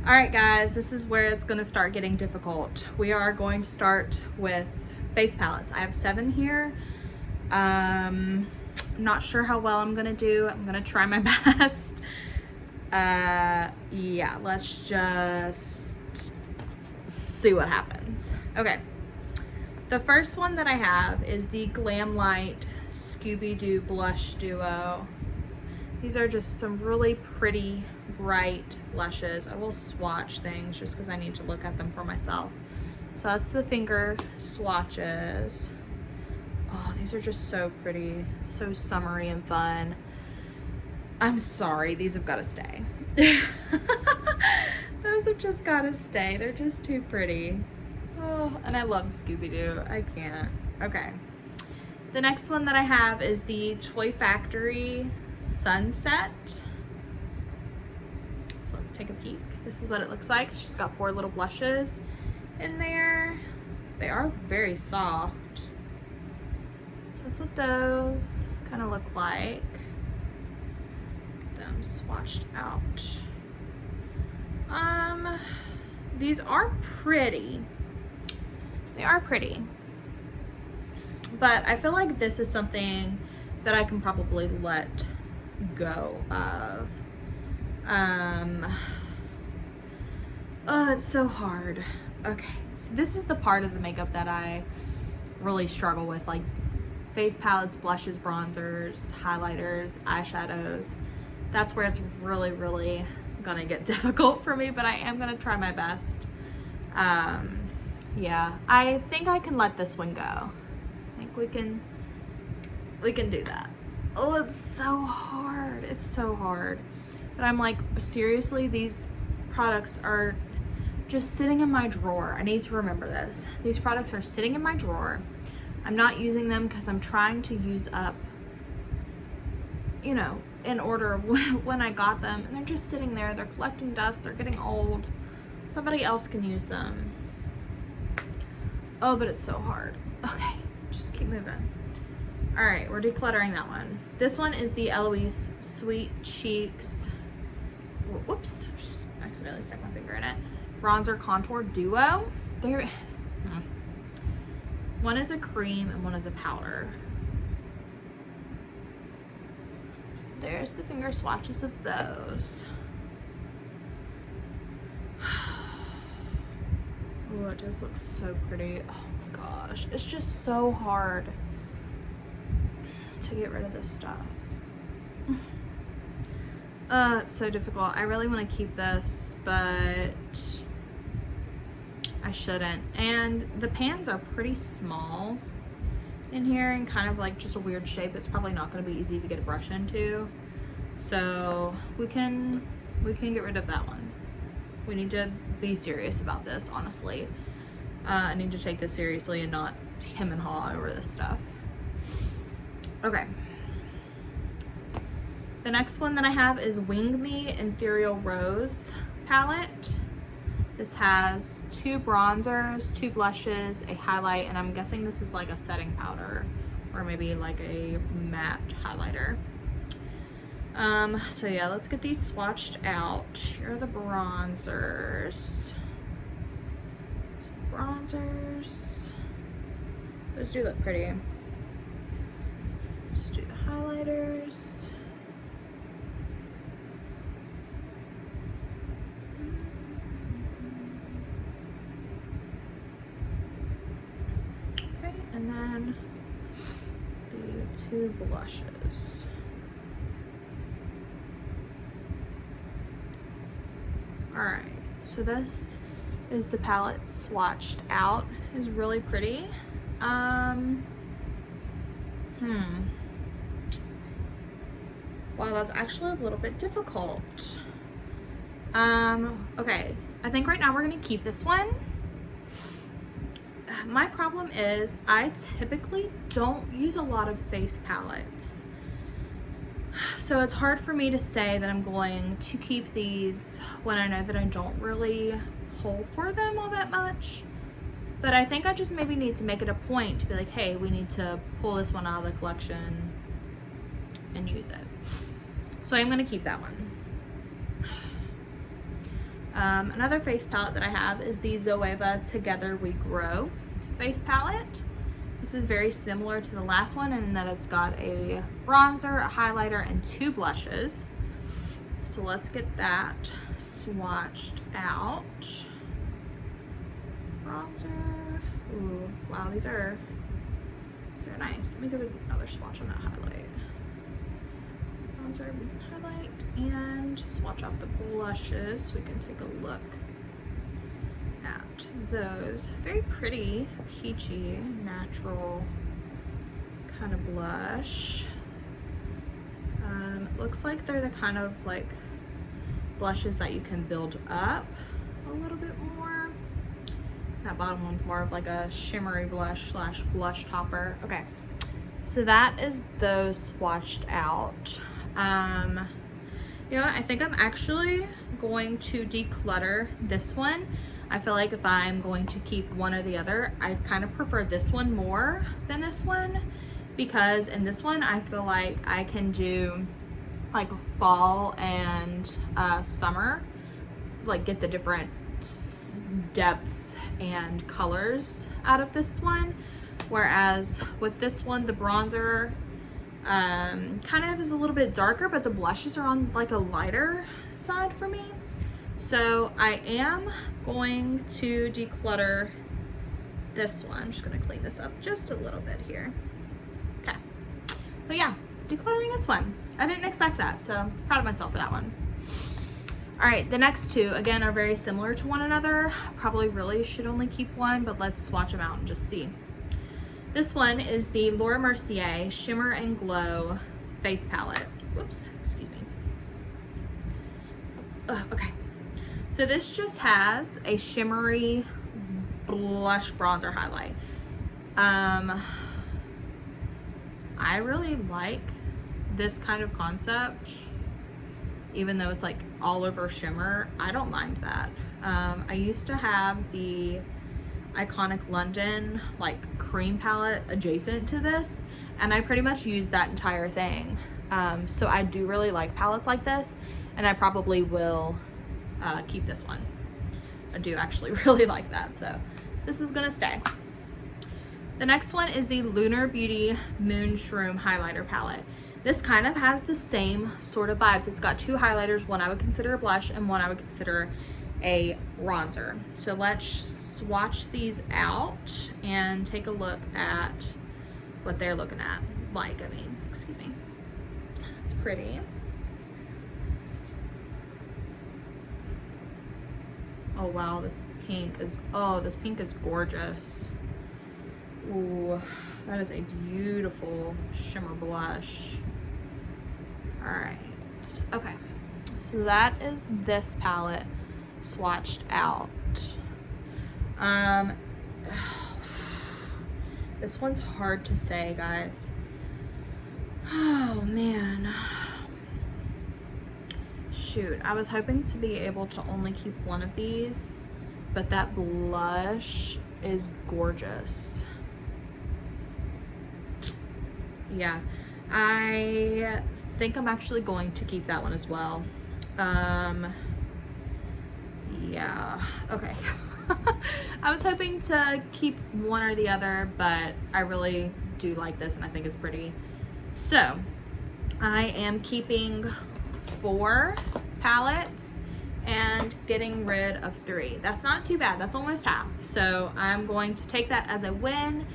All right, guys, this is where it's gonna start getting difficult. We are going to start with face palettes. I have 7 here. I'm not sure how well I'm gonna do. I'm gonna try my best. Yeah, let's just see what happens. Okay, the first one that I have is the Glam Light Scooby-Doo Blush Duo. These are just some really pretty, bright blushes. I will swatch things just because I need to look at them for myself. So that's the finger swatches. Oh, these are just so pretty, so summery and fun. I'm sorry, these have got to stay. Those have just got to stay. They're just too pretty. Oh, and I love Scooby-Doo. I can't. Okay. The next one that I have is the Toy Factory Sunset. So let's take a peek. This is what it looks like. It's just got 4 little blushes in there. They are very soft. So that's what those kind of look like. Get them swatched out. These are pretty. They are pretty. But I feel like this is something that I can probably let go of. Oh, it's so hard. Okay, so this is the part of the makeup that I really struggle with, like face palettes, blushes, bronzers, highlighters, eyeshadows. That's where it's really, really gonna get difficult for me, but I am gonna try my best. Yeah, I think I can let this one go. I think we can do that. Oh, it's so hard. It's so hard. But I'm like, seriously, these products are just sitting in my drawer. I need to remember this. These products are sitting in my drawer. I'm not using them because I'm trying to use up, you know, in order of when I got them. And they're just sitting there. They're collecting dust. They're getting old. Somebody else can use them. Oh, but it's so hard. Okay, just keep moving. All right, we're decluttering that one. This one is the Eloise Sweet Cheeks. Whoops, just accidentally stuck my finger in it. Bronzer Contour Duo. One is a cream and one is a powder. There's the finger swatches of those. Oh, it just looks so pretty. Oh my gosh, it's just so hard to get rid of this stuff. It's so difficult. I really want to keep this, but I shouldn't. And the pans are pretty small in here and kind of like just a weird shape. It's probably not going to be easy to get a brush into. So we can get rid of that one. We need to be serious about this, honestly. I need to take this seriously and not hem and haw over this stuff. Okay. The next one that I have is Wing Me Ethereal Rose palette. This has 2 bronzers, 2 blushes, a highlight, and I'm guessing this is like a setting powder or maybe like a matte highlighter. So yeah, let's get these swatched out. Here are the bronzers. Bronzers. Those do look pretty. Let's do the highlighters. Okay, and then the 2 blushes. Alright, so this is the palette swatched out. It's really pretty. Wow, that's actually a little bit difficult. Okay, I think right now we're gonna keep this one. My problem is I typically don't use a lot of face palettes. So it's hard for me to say that I'm going to keep these when I know that I don't really pull for them all that much. But I think I just maybe need to make it a point to be like, hey, we need to pull this one out of the collection and use it. So I'm gonna keep that one. Another face palette that I have is the Zoeva Together We Grow face palette. This is very similar to the last one in that it's got a bronzer, a highlighter, and 2 blushes. So let's get that swatched out. Bronzer. Ooh, wow, these are nice. Let me give it another swatch on that highlight. Bronzer, highlight, and swatch out the blushes so we can take a look at those. Very pretty, peachy, natural kind of blush. Looks like they're the kind of like blushes that you can build up a little bit more. That bottom one's more of like a shimmery blush slash blush topper. Okay, so that is those swatched out. You know what? I think I'm actually going to declutter this one. I feel like if I'm going to keep one or the other, I kind of prefer this one more than this one, because in this one I feel like I can do like fall and summer, like get the different depths and colors out of this one, whereas with this one the bronzer kind of is a little bit darker, but the blushes are on like a lighter side for me. So I am going to declutter this one. I'm just going to clean this up just a little bit here. Okay, so yeah, decluttering this one. I didn't expect that, so I'm proud of myself for that one. All right, the next two, again, are very similar to one another. Probably really should only keep one, but let's swatch them out and just see. This one is the Laura Mercier Shimmer and Glow Face Palette. Whoops, excuse me. Okay, so this just has a shimmery blush bronzer highlight. I really like this kind of concept, even though it's like all over shimmer. I don't mind that. I used to have the Iconic London like cream palette adjacent to this, and I pretty much used that entire thing. So I do really like palettes like this, and I probably will keep this one. I do actually really like that, so this is gonna stay. The next one is the Lunar Beauty Moon Shroom Highlighter Palette. This kind of has the same sort of vibes. It's got 2 highlighters, one I would consider a blush and one I would consider a bronzer. So let's swatch these out and take a look at what they're looking at. Like, I mean, excuse me. It's pretty. Oh wow, this pink is gorgeous. Ooh, that is a beautiful shimmer blush. All right, okay, so that is this palette swatched out. This one's hard to say, guys. Oh man, shoot, I was hoping to be able to only keep one of these, but that blush is gorgeous. Yeah, I think I'm actually going to keep that one as well. Yeah, okay. I was hoping to keep one or the other, but I really do like this and I think it's pretty. So I am keeping 4 palettes and getting rid of 3. That's not too bad. That's almost half. So I'm going to take that as a win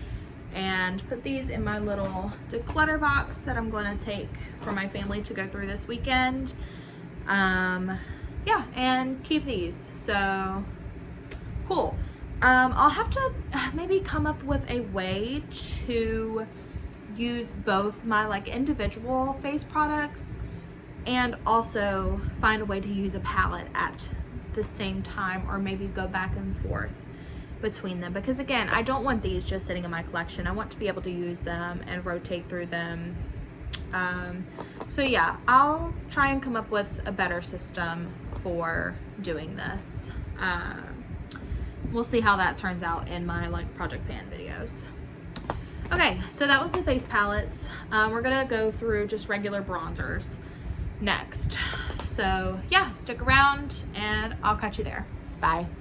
and put these in my little declutter box that I'm going to take for my family to go through this weekend. Yeah, and keep these. So cool. I'll have to maybe come up with a way to use both my like individual face products and also find a way to use a palette at the same time, or maybe go back and forth between them, because again, I don't want these just sitting in my collection. I want to be able to use them and rotate through them. So yeah, I'll try and come up with a better system for doing this. We'll see how that turns out in my like project pan videos. Okay, so that was the face palettes. We're gonna go through just regular bronzers next. So yeah, stick around and I'll catch you there. Bye.